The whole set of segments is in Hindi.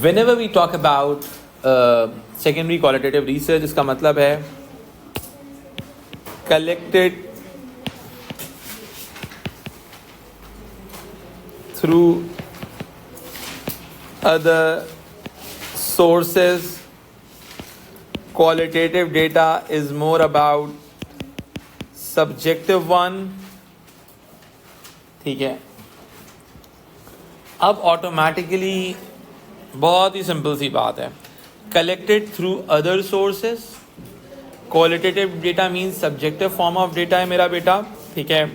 whenever we talk about secondary qualitative research, इसका मतलब है collected through other sources. Qualitative data is more about subjective one. ठीक है, अब ऑटोमेटिकली बहुत ही सिंपल सी बात है, collected through other sources. Qualitative data means subjective form of data है मेरा बेटा. ठीक है,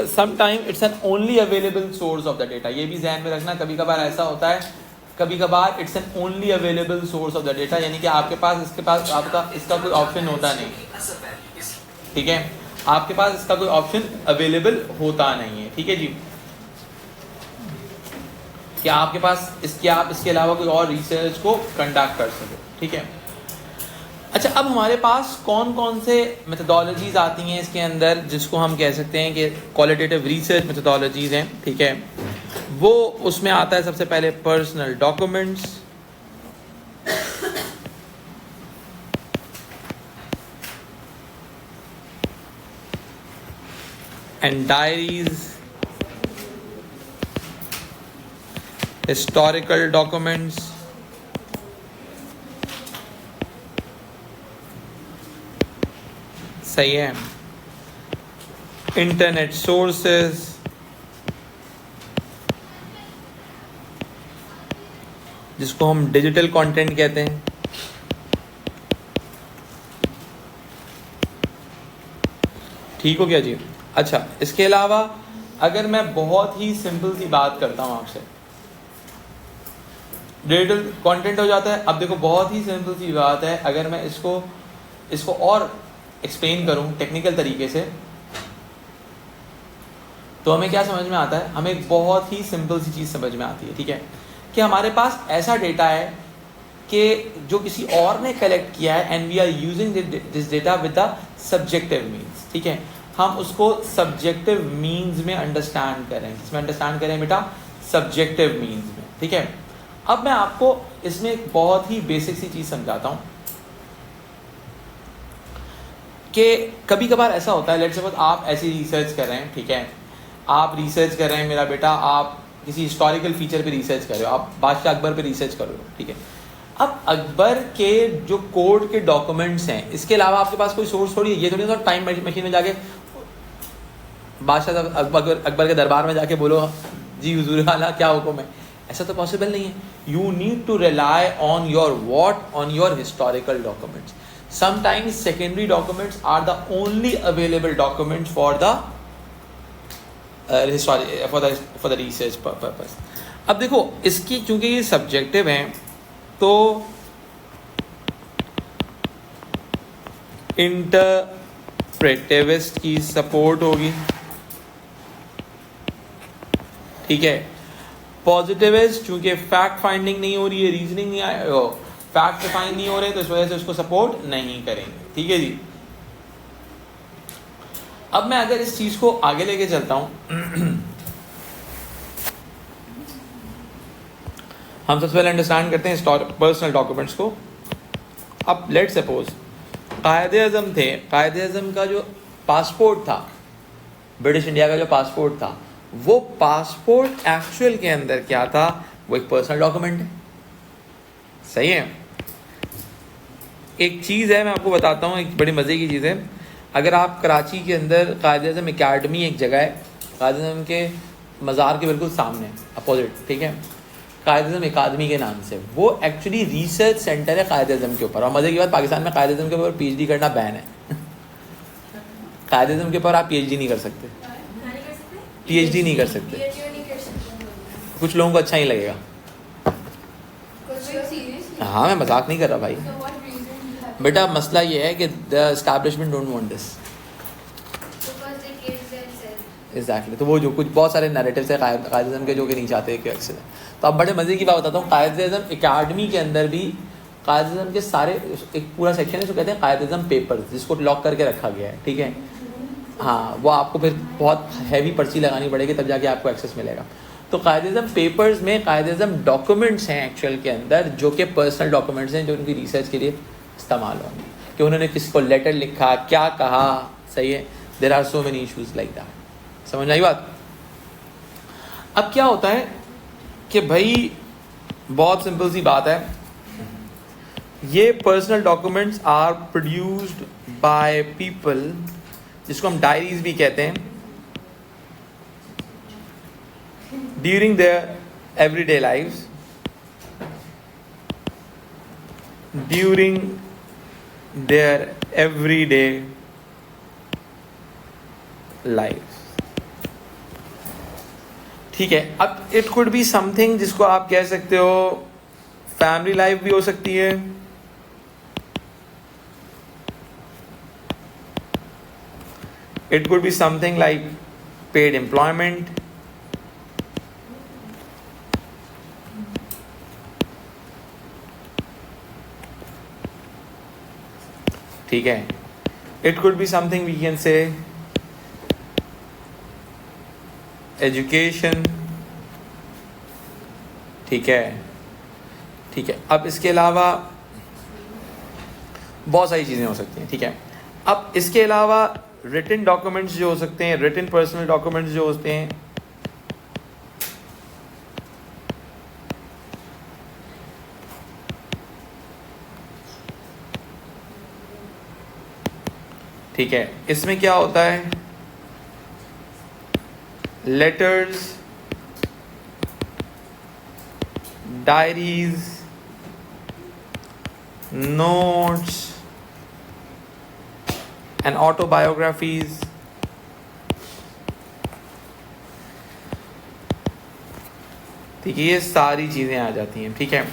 sometime it's an only available source of the data. ये भी ध्यान में रखना, कभी कभार ऐसा होता है, कभी कभार it's an only available source of the data, यानी कि आपके पास आपका इसका कोई ऑप्शन होता नहीं. ठीक है, आपके पास इसका कोई ऑप्शन अवेलेबल होता नहीं है. ठीक है जी, कि आपके पास आप इसके अलावा कोई और रिसर्च को कंडक्ट कर सको. ठीक है, अच्छा, अब हमारे पास कौन कौन से मेथोडोलॉजीज आती हैं इसके अंदर, जिसको हम कह सकते हैं कि क्वालिटेटिव रिसर्च मेथोडोलॉजीज हैं. ठीक है, वो उसमें आता है सबसे पहले personal documents, and diaries, historical documents, सही है, इंटरनेट सोर्सेस, जिसको हम डिजिटल कंटेंट कहते हैं. ठीक हो गया जी. अच्छा, इसके अलावा अगर मैं बहुत ही सिंपल सी बात करता हूं आपसे, डिजिटल कंटेंट हो जाता है. अब देखो, बहुत ही सिंपल सी बात है, अगर मैं इसको और एक्सप्लेन करूं टेक्निकल तरीके से, तो हमें क्या समझ में आता है, हमें एक बहुत ही सिंपल सी चीज समझ में आती है. ठीक है, कि हमारे पास ऐसा डेटा है कि जो किसी और ने कलेक्ट किया है, and we are using this data with the subjective means. ठीक है, हम उसको सब्जेक्टिव मीन्स में अंडरस्टैंड करें. इसमें अंडरस्टैंड करें बेटा सब्जेक्टिव मीन्स में. ठीक है, अब मैं आपको इसमें एक बहुत ही बेसिक सी चीज समझाता हूं कि कभी कभार ऐसा होता है, लेट्स सपोज आप ऐसी रिसर्च कर रहे हैं. ठीक है, आप रिसर्च कर रहे हैं मेरा बेटा, आप किसी हिस्टोरिकल फीचर पे रिसर्च कर रहे हो, आप बादशाह अकबर पे रिसर्च कर रहे हो. ठीक है, अब अकबर के जो कोर्ट के डॉक्यूमेंट्स हैं, इसके अलावा आपके पास कोई सोर्स थोड़ी है. ये थोड़ी ना टाइम मशीन में जाके बादशाह अकबर के दरबार में जाके बोलो जी हुजूर आला क्या हुक्म है, ऐसा तो पॉसिबल नहीं है. You need to rely on your historical documents. Sometimes secondary documents are the only available documents for the for the research purpose. अब देखो, इसकी चूंकि ये सब्जेक्टिव हैं, तो इंटरप्रेटिविस्ट की सपोर्ट होगी. ठीक है, पॉजिटिविस्ट चूंकि फैक्ट फाइंडिंग नहीं हो रही है, रीजनिंग नहीं फैक्ट फाइंड नहीं हो रहे, तो इस वजह से उसको सपोर्ट नहीं करेंगे. ठीक है जी. अब मैं अगर इस चीज को आगे लेके चलता हूं, हम सबसे पहले अंडरस्टैंड करते हैं पर्सनल डॉक्यूमेंट्स को. अब लेट्स सपोज कायदे-ए-आज़म थे, कायदे-ए-आज़म का जो पासपोर्ट था, ब्रिटिश इंडिया का जो पासपोर्ट था, वो पासपोर्ट एक्चुअल के अंदर क्या था, वो एक पर्सनल डॉक्यूमेंट है. सही है. एक चीज़ है, मैं आपको बताता हूँ, एक बड़ी मज़े की चीज़ है. अगर आप कराची के अंदर कायदे-ए-आज़म एकेडमी एक जगह है, कायदे-ए-आज़म के मज़ार के बिल्कुल सामने अपोजिट. ठीक है, कायदे-ए-आज़म एकेडमी के नाम से, वो एक्चुअली रिसर्च सेंटर है कायदे-ए-आज़म के ऊपर. और मज़े की बात, पाकिस्तान में कायदे-ए-आज़म के ऊपर पीएचडी करना बैन है. कायदे-ए-आज़म के ऊपर आप पीएचडी नहीं कर सकते, पीएचडी नहीं कर सकते. कुछ लोगों को अच्छा ही लगेगा. हाँ, मैं मजाक नहीं कर रहा भाई. बेटा मसला ये है कि the establishment don't want this. Exactly. तो वो जो कुछ बहुत सारे नैरेटिव्स है कायदे-ए-आज़म के जो कि नहीं चाहते कि एक्सेस है. तो अब बड़े मज़े की बात बताता हूँ, कायदे-ए-आज़म एकेडमी के अंदर भी कायदे-ए-आज़म के सारे एक पूरा सेक्शन है, इसको कहते हैं कायदे-ए-आज़म पेपर्स, जिसको लॉक करके रखा गया है. ठीक है, हाँ, वो आपको फिर बहुत हैवी पर्ची लगानी पड़ेगी, तब जाके आपको एक्सेस मिलेगा. तो कायदे-ए-आज़म पेपर्स में कायदे-ए-आज़म डॉक्यूमेंट्स हैं एक्चुअल के अंदर, जो कि पर्सनल डॉक्यूमेंट्स हैं, जो उनकी रिसर्च के लिए इस्तेमाल होंगे, कि उन्होंने किसको लेटर लिखा, क्या कहा, सही है। There are so many issues like that. समझ आई बात? अब क्या होता है कि भाई बहुत सिंपल सी बात है, ये personal documents are produced by people, जिसको हम डायरीज भी कहते हैं, during their everyday lives, during their everyday lives. ठीक है। अब इट कुड बी समथिंग जिसको आप कह सकते हो फैमिली लाइफ भी हो सकती है, it could be something like paid employment, ठीक है। It could be something we can say education, ठीक है, ठीक है। अब इसके अलावा बहुत सारी चीज़ें हो सकती हैं, ठीक है। अब इसके अलावा रिटन डॉक्यूमेंट्स जो हो सकते हैं, रिटन पर्सनल डॉक्यूमेंट्स जो होते हैं, ठीक है। इसमें क्या होता है, letters, diaries, notes and autobiographies, ठीक है, ये सारी चीज़ें आ जाती हैं, ठीक है।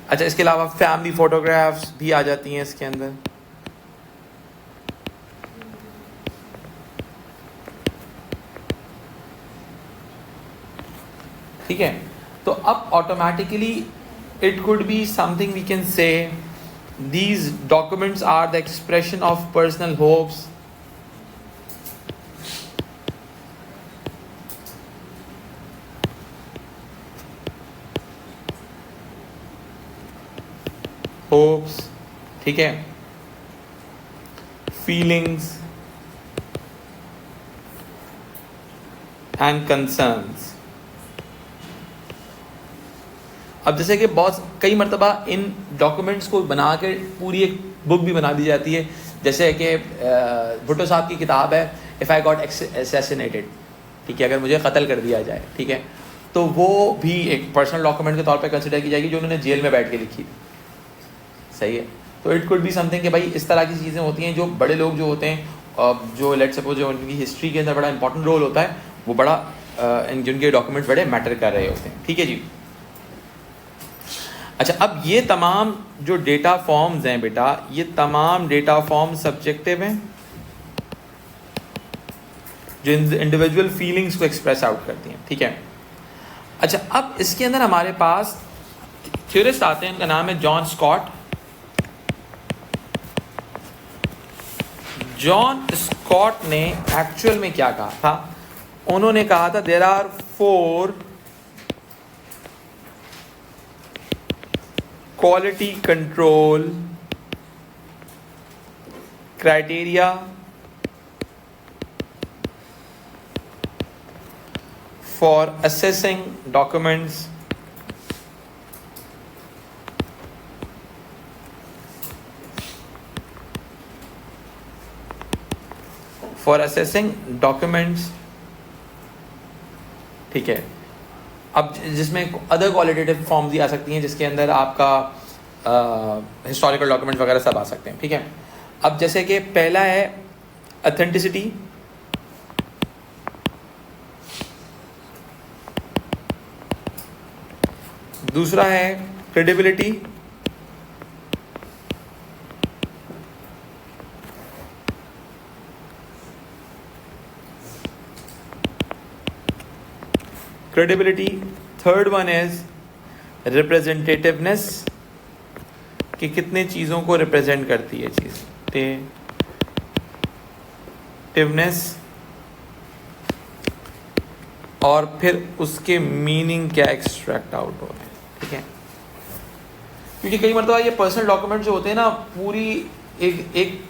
अच्छा, इसके अलावा फैमिली फोटोग्राफ्स भी आ जाती हैं इसके अंदर, ठीक है। तो अब automatically it could be something we can say these documents are the expression of personal hopes, ठीक है, feelings and concerns। अब जैसे कि बहुत कई मरतबा इन डॉक्यूमेंट्स को बना के पूरी एक बुक भी बना दी जाती है, जैसे कि भुट्टो साहब की किताब है इफ़ आई गॉट असैसिनेटेड, ठीक है, अगर मुझे कत्ल कर दिया जाए, ठीक है, तो वो भी एक पर्सनल डॉक्यूमेंट के तौर पे कंसिडर की जाएगी, जो उन्होंने जेल में बैठ के लिखी थी, सही है। तो इट कुड बी समथिंग कि भाई इस तरह की चीज़ें होती हैं, जो बड़े लोग जो होते हैं, जो लेट सपोज जो उनकी हिस्ट्री के अंदर बड़ा इंपॉर्टेंट रोल होता है, वो बड़ा जिनके डॉक्यूमेंट्स बड़े मैटर कर रहे होते हैं, ठीक है जी। अच्छा, अब ये तमाम जो डेटा फॉर्म्स हैं बेटा, ये तमाम डेटा फॉर्म सब्जेक्टिव हैं, जो इंडिविजुअल फीलिंग्स को एक्सप्रेस आउट करती हैं, ठीक है। अच्छा, अब इसके अंदर हमारे पास थ्योरिस्ट आते हैं, उनका नाम है जॉन स्कॉट। जॉन स्कॉट ने एक्चुअल में क्या कहा था, उन्होंने कहा था there are 4 quality control criteria for assessing documents ठीक है। अब जिसमें अदर क्वालिटेटिव फॉर्म्स भी आ सकती हैं, जिसके अंदर आपका हिस्टोरिकल डॉक्यूमेंट्स वगैरह सब आ सकते हैं, ठीक है। अब जैसे कि पहला है ऑथेंटिसिटी, दूसरा है credibility, third one is representativeness, कि कितने चीज़ों को रिप्रेजेंट करती है चीज़, टिवनेस, और फिर उसके मीनिंग क्या एक्सट्रैक्ट आउट हो रहे हैं, ठीक है। क्योंकि कई मरतबा ये पर्सनल डॉक्यूमेंट जो होते हैं ना, पूरी एक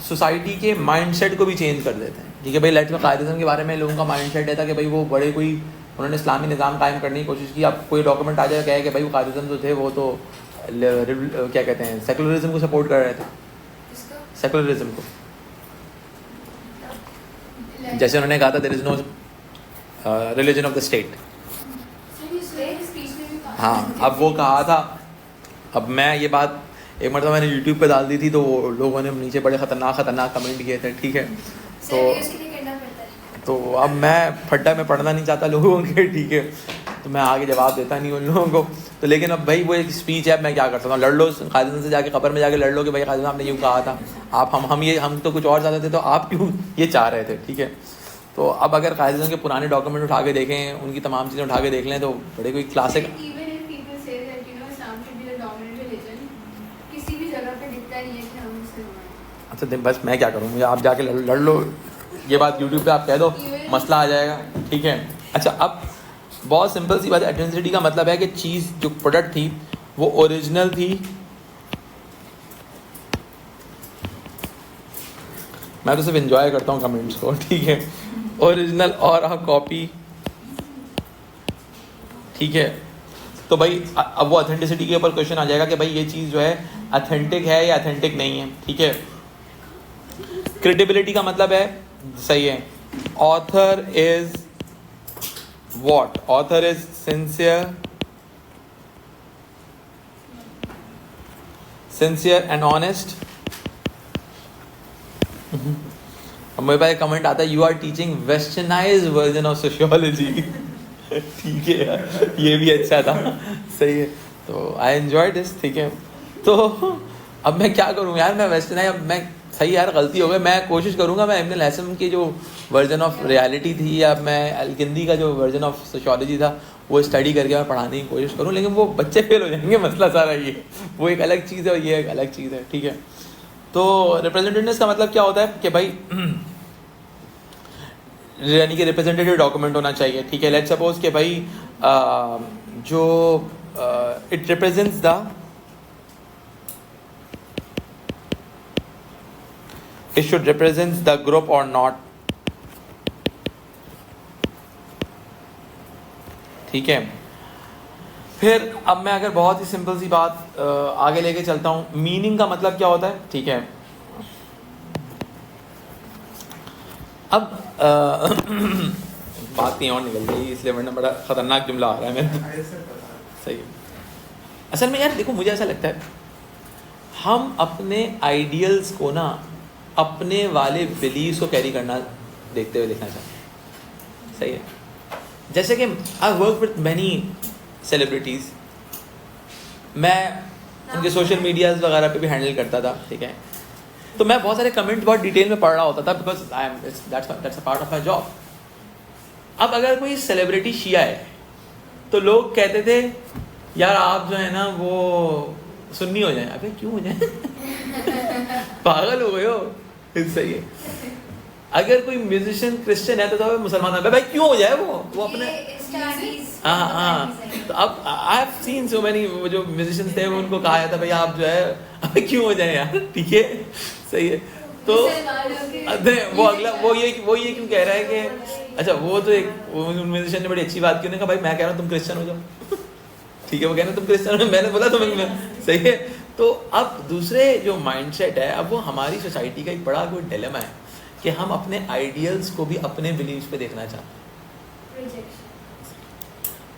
सोसाइटी के माइंडसेट को भी चेंज कर देते हैं, ठीक है भाई। लेट्स में कायदे के बारे में लोगों का माइंडसेट है था कि भाई वो बड़े कोई उन्होंने इस्लामी निज़ाम कायम करने की कोशिश की। अब कोई डॉक्यूमेंट आ जाए कहे कि भाई वो कायदे जो थे वो तो क्या कहते हैं, सेकुलरिज्म को सपोर्ट कर रहे थे, सेकुलरिज्म को। जैसे उन्होंने कहा था there is no religion of the state. हाँ, अब वो कहा था, अब मैं ये बात एक मरतबा मैंने यूट्यूब पे डाल दी थी, तो लोगों ने नीचे बड़े ख़तरनाक कमेंट किए थे, ठीक है। तो अब मैं फड्डा में पढ़ना नहीं चाहता लोगों के, ठीक है, तो मैं आगे जवाब देता नहीं उन लोगों को। तो लेकिन अब भाई वो एक स्पीच है, मैं क्या कर सकता हूँ, लड़ लो कायदे से जाके खबर में जाके लड़ लो कि भाई कायदे साहब ने यूँ कहा था, आप हम तो कुछ और चाहते थे, तो आप क्यों ये चाह रहे थे, ठीक है। तो अब अगर कायदे के पुराने डॉक्यूमेंट उठा के देखें, उनकी तमाम चीज़ें उठा के देख लें, तो बड़े कोई क्लासिक। अच्छा बस मैं क्या करूँ, मुझे आप जाके लड़ लो, ये बात यूट्यूब पे आप कह दो, मसला आ जाएगा, ठीक है। अच्छा, अब बहुत सिंपल सी बात है, ऑथेंटिसिटी का मतलब है कि चीज़ जो प्रोडक्ट थी वो ओरिजिनल थी। मैं तो सिर्फ एंजॉय करता हूँ कमेंट्स को, ठीक है। ओरिजिनल और अ कॉपी, ठीक है। तो भाई अब वो ऑथेंटिसिटी के ऊपर क्वेश्चन आ जाएगा कि भाई ये चीज़ जो है ऑथेंटिक है या ऑथेंटिक नहीं है, ठीक है। क्रेडिबिलिटी का मतलब है, सही है, author is what, author is sincere and honest. अब मेरे पास कमेंट आता है, you are teaching westernized version of sociology. ठीक है यार, ये भी अच्छा था, सही है। तो आई एंजॉय दिस, ठीक है। तो अब मैं क्या करूँ यार, मैं वेस्टर्नाइज, अब मैं सही यार, गलती हो गई। मैं कोशिश करूँगा मैं इब्न हैसम की जो वर्जन ऑफ रियलिटी थी, या मैं अल-किंदी का जो वर्जन ऑफ सोशियोलॉजी था वो स्टडी करके मैं पढ़ाने की कोशिश करूँ, लेकिन वो बच्चे फेल हो जाएंगे, मसला सारा ये। वो एक अलग चीज़ है और ये एक अलग चीज़ है, ठीक है। तो रिप्रेजेंटेटिवनेस का मतलब क्या होता है कि भाई यानी कि रिप्रेजेंटेटिव डॉक्यूमेंट होना चाहिए, ठीक है। लेट्स सपोज कि भाई जो it represents the, it should represent the group or not, ठीक है। फिर अब मैं अगर बहुत ही सिंपल सी बात आगे लेके चलता हूँ, मीनिंग का मतलब क्या होता है, ठीक है। अब बात नहीं और निकल गई, इसलिए वरना बड़ा ख़तरनाक जुमला आ रहा है मेरे, सही है। असल में यार देखो, मुझे ऐसा लगता है हम अपने आइडियल्स को ना अपने वाले बिलीव्स को कैरी करना देखते हुए देखना चाहते हैं, सही है। जैसे कि I work with many celebrities, मैं उनके सोशल मीडियाज़ वगैरह पे भी हैंडल करता था, ठीक है। तो मैं बहुत सारे कमेंट बहुत डिटेल में पढ़ रहा होता था, because I am that's a part of my job. अब अगर कोई सेलिब्रिटी शिया है तो लोग कहते थे यार आप जो है ना वो सुन्नी हो जाए। अबे क्यों हो जाए पागल हो गए हो, सही है। अगर कोई म्यूजिशियन क्रिश्चियन है तो मुसलमान है, भाई क्यों हो जाए वो अपने, हाँ। तो अब I have seen so many, वो जो म्यूजिशियंस थे उनको कहा जाता भाई आप जो है अबे क्यों हो जाए यार, ठीक है, सही है। तो वो अगला वो ये क्यों कह रहा है कि अच्छा वो तो एक म्यूजिशियन ने बड़ी अच्छी बात की, उन्होंने कहा भाई मैं कह रहा हूँ तुम क्रिश्चियन हो जाओ ठीक है। वो कह रहे तुम क्रिश्चियन हो, मैंने बोला तुम्हें, सही है। तो अब दूसरे जो माइंडसेट है, अब वो हमारी सोसाइटी का एक बड़ा कोई डिलेमा है कि हम अपने आइडियल्स को भी अपने बिलीव्स पे देखना चाहते हैं।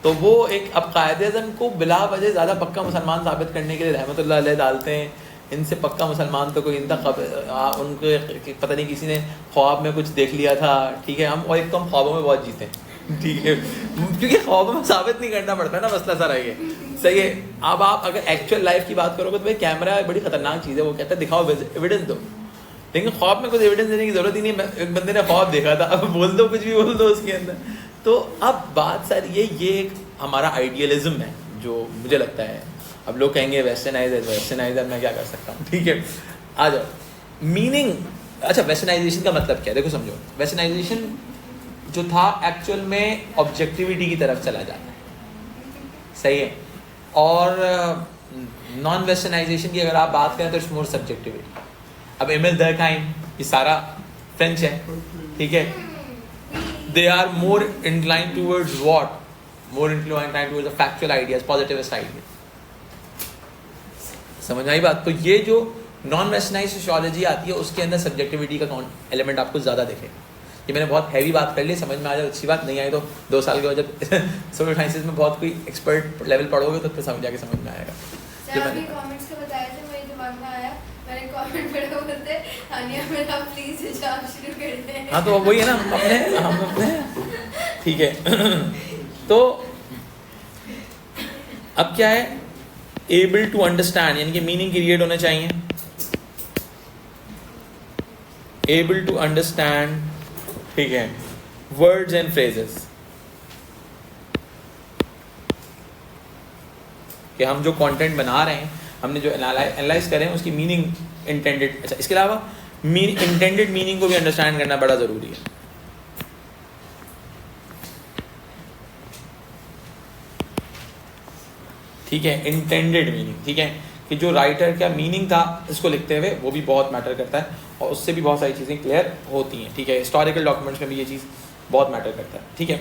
तो वो एक अब कायदे-ए-आज़म को बिला वजह ज़्यादा पक्का मुसलमान साबित करने के लिए रहमतुल्लाह अलैह डालते हैं, इनसे पक्का मुसलमान तो कोई इनका उनके पता नहीं किसी ने ख्वाब में कुछ देख लिया था, ठीक है। हम और एक तो हम ख्वाबों में बहुत जीते हैं, ठीक है, क्योंकि ख्वाबों में साबित नहीं करना पड़ता है ना, मसला सारा ये, सही है। अब आप अगर एक्चुअल लाइफ की बात करोगे तो भाई कैमरा बड़ी खतरनाक चीज़ है, वो कहता है दिखाओ एविडेंस दो, लेकिन ख्वाब में कुछ एविडेंस देने की ज़रूरत ही नहीं। एक बंदे ने ख्वाब देखा था, अब बोल दो कुछ भी बोल दो उसके अंदर। तो अब बात सारी ये एक हमारा आइडियलिज्म है जो मुझे लगता है, अब लोग कहेंगे वेस्टर्नाइजर, मैं क्या कर सकता हूँ, ठीक है। आ जाओ मीनिंग। अच्छा, वेस्टर्नाइजेशन का मतलब क्या है, देखो समझो। वेस्टर्नाइजेशन जो था एक्चुअल में ऑब्जेक्टिविटी की तरफ चला जाता है, सही है। और नॉन वेस्टर्नाइजेशन की अगर आप बात करें तो इट्स मोर सब्जेक्टिविटी। अब एमिल डर्कहाइम, ये सारा फ्रेंच है, ठीक है, they are more inclined towards what, more inclined towards the factual ideas, positivist ideas. समझ आई बात? तो ये जो नॉन वेस्टर्नाइज सोशियोलॉजी आती है उसके अंदर सब्जेक्टिविटी का एलिमेंट आपको ज़्यादा दिखेगा। ये मैंने बहुत हैवी बात कर ली, समझ में आ जाए अच्छी बात, नहीं आई तो 2 साल के बाद जब सोशल साइंसेज में बहुत कोई एक्सपर्ट लेवल पढ़ोगे तो फिर समझ जाके समझ में आएगा। सर आपने कमेंट्स को बताया थे, मेरे दिमाग में आया, मैंने कमेंट पढ़ा, बोलते हानिया मेरा प्लीज हिजाब शुरू कर दे। हाँ तो वही है ना, हम अपने ठीक है। तो अब क्या है, एबल टू अंडरस्टैंड, यानी कि मीनिंग क्रिएट होने चाहिए, एबल टू अंडरस्टैंड, ठीक है, वर्ड्स एंड फ्रेजेस, कि हम जो कंटेंट बना रहे हैं, हमने जो एनालाइज कर रहे हैं उसकी मीनिंग इंटेंडेड, अच्छा इसके अलावा इंटेंडेड मीनिंग को भी अंडरस्टैंड करना बड़ा जरूरी है। ठीक है, इंटेंडेड मीनिंग, ठीक है, कि जो राइटर का मीनिंग था इसको लिखते हुए, वो भी बहुत मैटर करता है और उससे भी बहुत सारी चीज़ें क्लियर होती हैं। ठीक है, हिस्टोरिकल डॉक्यूमेंट्स में भी ये चीज़ बहुत मैटर करता है। ठीक है।